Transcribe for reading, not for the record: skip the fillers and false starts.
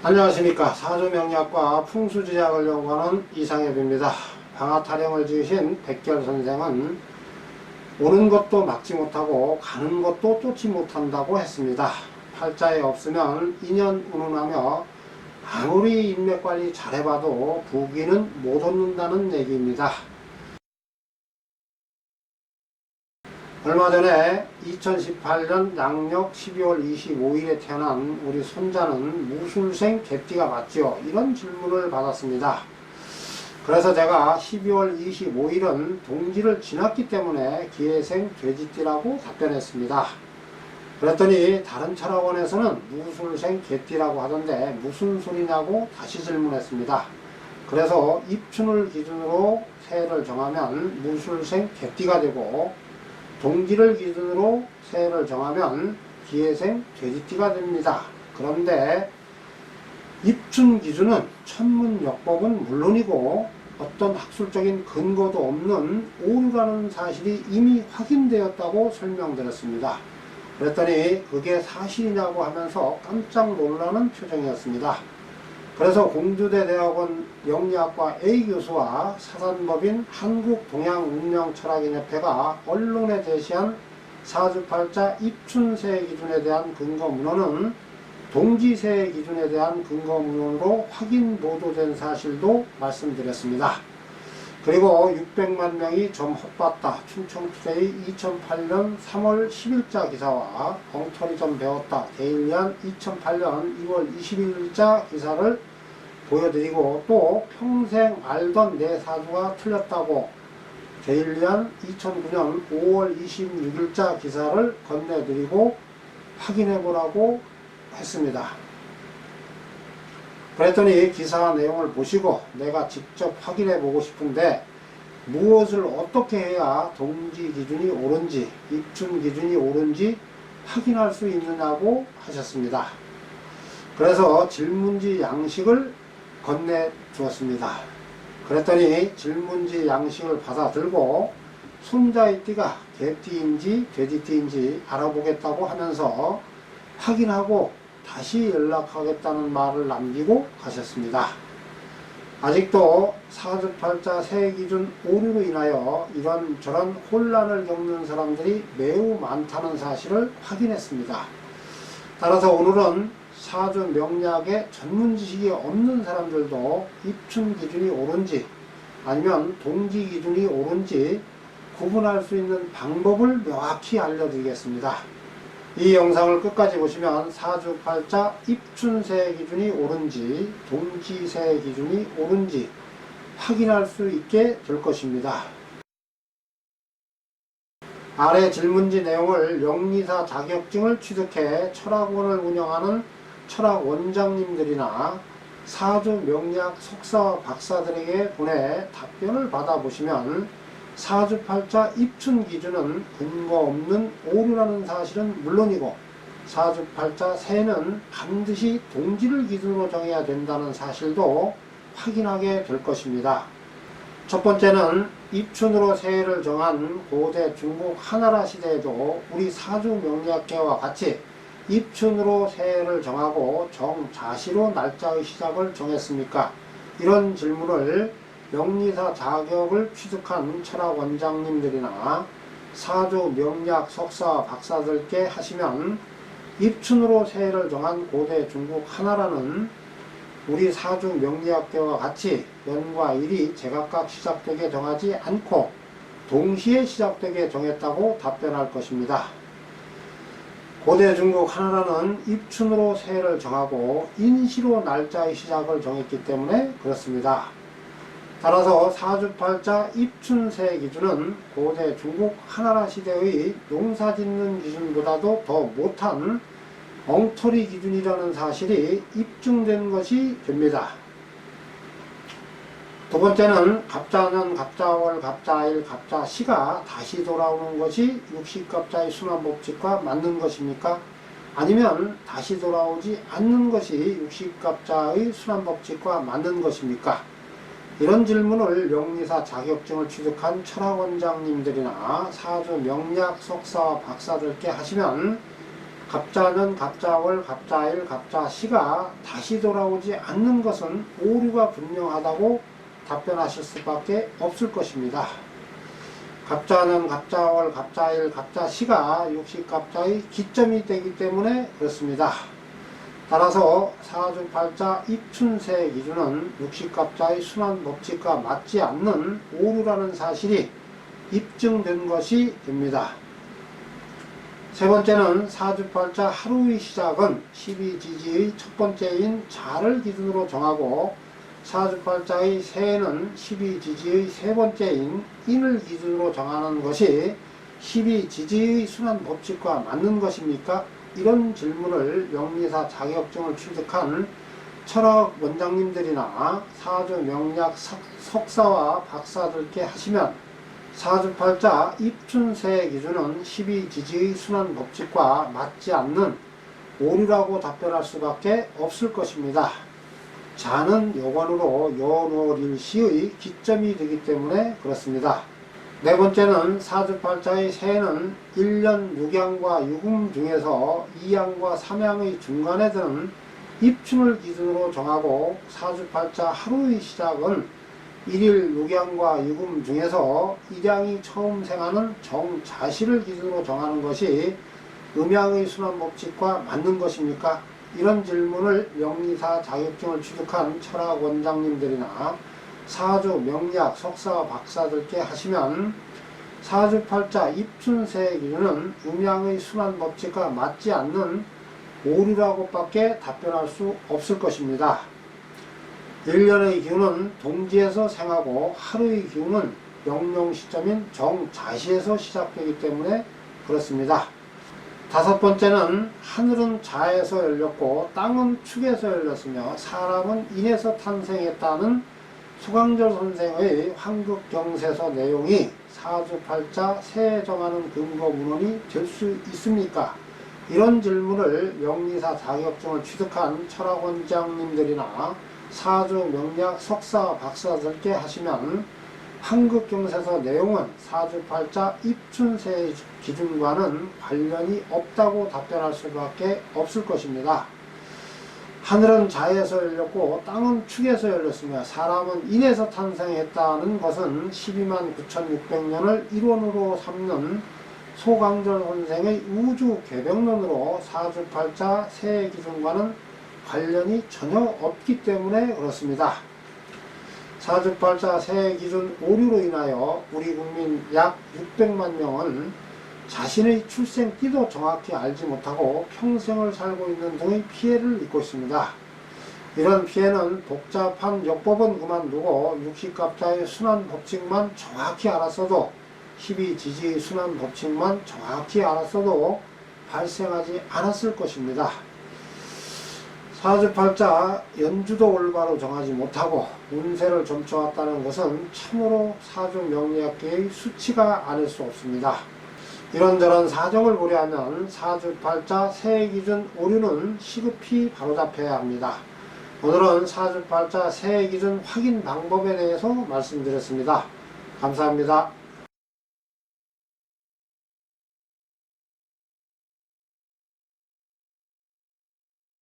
안녕하십니까. 사주명리학과 풍수지리학을 연구하는 이상엽입니다. 방아타령을 지으신 백결 선생은 오는 것도 막지 못하고 가는 것도 쫓지 못한다고 했습니다. 팔자에 없으면 인연 운운하며 아무리 인맥관리 잘해봐도 부귀는 못 얻는다는 얘기입니다. 얼마 전에 2018년 양력 12월 25일에 태어난 우리 손자는 무술생 개띠가 맞지요? 이런 질문을 받았습니다. 그래서 제가 12월 25일은 동지를 지났기 때문에 기해생 돼지띠라고 답변했습니다. 그랬더니 다른 철학원에서는 무술생 개띠라고 하던데 무슨 소리냐고 다시 질문했습니다. 그래서 입춘을 기준으로 새해를 정하면 무술생 개띠가 되고 동지를 기준으로 새해를 정하면 기해생 돼지띠가 됩니다. 그런데 입춘 기준은 천문역법은 물론이고 어떤 학술적인 근거도 없는 오류라는 사실이 이미 확인되었다고 설명드렸습니다. 그랬더니 그게 사실이냐고 하면서 깜짝 놀라는 표정이었습니다. 그래서 공주대 대학원 영리학과 A 교수와 사단법인 한국동양운명철학인협회가 언론에 제시한 사주팔자 입춘세의 기준에 대한 근거문헌은 동지세의 기준에 대한 근거문헌으로 확인 보도된 사실도 말씀드렸습니다. 그리고 600만 명이 점 헛봤다 충청투데이 2008년 3월 10일자 기사와 엉터리 좀 배웠다 데일리안 2008년 2월 21일자 기사를 보여드리고 또 평생 알던 내 사주가 틀렸다고 데일리안 2009년 5월 26일자 기사를 건네드리고 확인해보라고 했습니다. 그랬더니 기사 내용을 보시고 내가 직접 확인해 보고 싶은데 무엇을 어떻게 해야 동지 기준이 옳은지 입춘 기준이 옳은지 확인할 수 있느냐고 하셨습니다. 그래서 질문지 양식을 건네 주었습니다. 그랬더니 질문지 양식을 받아들고 손자의 띠가 개띠인지 돼지띠인지 알아보겠다고 하면서 확인하고 다시 연락하겠다는 말을 남기고 가셨습니다. 아직도 사주팔자 새해 기준 오류로 인하여 이런저런 혼란을 겪는 사람들이 매우 많다는 사실을 확인했습니다. 따라서 오늘은 사주 명리학의 전문 지식이 없는 사람들도 입춘 기준이 옳은지 아니면 동지 기준이 옳은지 구분할 수 있는 방법을 명확히 알려드리겠습니다. 이 영상을 끝까지 보시면 사주팔자 입춘세 기준이 옳은지 동지세 기준이 옳은지 확인할 수 있게 될 것입니다. 아래 질문지 내용을 영리사 자격증을 취득해 철학원을 운영하는 철학 원장님들이나 사주 명리학 석사 박사들에게 보내 답변을 받아보시면 사주팔자 입춘 기준은 근거 없는 오류라는 사실은 물론이고 사주팔자 새는 반드시 동지를 기준으로 정해야 된다는 사실도 확인하게 될 것입니다. 첫 번째는 입춘으로 새해를 정한 고대 중국 한나라 시대에도 우리 사주 명리학계와 같이 입춘으로 새해를 정하고 정자시로 날짜의 시작을 정했습니까? 이런 질문을 영리사 자격을 취득한 철학 원장님들이나 사주 명리학 석사 박사들께 하시면 입춘으로 새해를 정한 고대 중국 한나라는 우리 사주 명리학계와 같이 연과 일이 제각각 시작되게 정하지 않고 동시에 시작되게 정했다고 답변할 것입니다. 고대 중국 한나라는 입춘으로 새해를 정하고 인시로 날짜의 시작을 정했기 때문에 그렇습니다. 따라서 사주팔자 입춘세 기준은 고대 중국 한나라 시대의 농사짓는 기준보다도 더 못한 엉터리 기준이라는 사실이 입증된 것이 됩니다. 두 번째는 갑자년, 갑자월, 갑자일, 갑자시가 다시 돌아오는 것이 육식갑자의 순환법칙과 맞는 것입니까? 아니면 다시 돌아오지 않는 것이 육식갑자의 순환법칙과 맞는 것입니까? 이런 질문을 영리사 자격증을 취득한 철학원장님들이나 사주 명리학 석사 박사들께 하시면 갑자년, 갑자월, 갑자일, 갑자시가 다시 돌아오지 않는 것은 오류가 분명하다고 답변하실 수밖에 없을 것입니다. 갑자년, 갑자월, 갑자일, 갑자시가 육식갑자의 기점이 되기 때문에 그렇습니다. 따라서 사주팔자 입춘세 기준은 육식갑자의 순환법칙과 맞지 않는 오류라는 사실이 입증된 것이 됩니다. 세 번째는 사주팔자 하루의 시작은 12지지의 첫 번째인 자를 기준으로 정하고 사주팔자의 새해는 12지지의 세 번째인 인을 기준으로 정하는 것이 12지지의 순환법칙과 맞는 것입니까? 이런 질문을 명리사 자격증을 취득한 철학 원장님들이나 사주 명리학 석사와 박사들께 하시면 사주팔자 입춘세 기준은 12지지의 순환법칙과 맞지 않는 오류라고 답변할 수밖에 없을 것입니다. 자는 요관으로 연월일시의 기점이 되기 때문에 그렇습니다. 네 번째는 사주팔자의 새해는 1년 6양과 6음 중에서 2양과 3양의 중간에 드는 입춘을 기준으로 정하고 사주팔자 하루의 시작은 1일 6양과 6음 중에서 1양이 처음 생하는 정자시를 기준으로 정하는 것이 음양의 순환법칙과 맞는 것입니까? 이런 질문을 명리사 자격증을 취득한 철학 원장님들이나 사주 명리학 석사 박사들께 하시면 사주팔자 입춘세 기준은 음양의 순환법칙과 맞지 않는 오류라고 밖에 답변할 수 없을 것입니다. 1년의 기운은 동지에서 생하고 하루의 기운은 명령 시점인 정자시에서 시작되기 때문에 그렇습니다. 다섯 번째는 하늘은 자에서 열렸고 땅은 축에서 열렸으며 사람은 인에서 탄생했다는 수광절 선생의 황극경세서 내용이 사주팔자 새해 정하는 근거 문헌이 될 수 있습니까? 이런 질문을 명리사 자격증을 취득한 철학원장님들이나 사주 명리학 석사 박사들께 하시면 황극경세서 내용은 사주팔자 입춘세의 기준과는 관련이 없다고 답변할 수밖에 없을 것입니다. 하늘은 자에서 열렸고 땅은 축에서 열렸으며 사람은 인에서 탄생했다는 것은 129,600년을 일원으로 삼는 소강절 선생의 우주 개벽론으로 사주팔자 새해 기준과는 관련이 전혀 없기 때문에 그렇습니다. 사주팔자 새해 기준 오류로 인하여 우리 국민 약 600만 명은 자신의 출생띠도 정확히 알지 못하고 평생을 살고 있는 등의 피해를 입고 있습니다. 이런 피해는 복잡한 역법은 그만두고 육식갑자의 순환법칙만 정확히 알았어도 12지지의 순환법칙만 정확히 알았어도 발생하지 않았을 것입니다. 사주팔자 연주도 올바로 정하지 못하고 운세를 점쳐왔다는 것은 참으로 사주 명리학계의 수치가 아닐 수 없습니다. 이런저런 사정을 고려하면 사주팔자 새해 기준 오류는 시급히 바로잡혀야 합니다. 오늘은 사주팔자 새해 기준 확인 방법에 대해서 말씀드렸습니다. 감사합니다.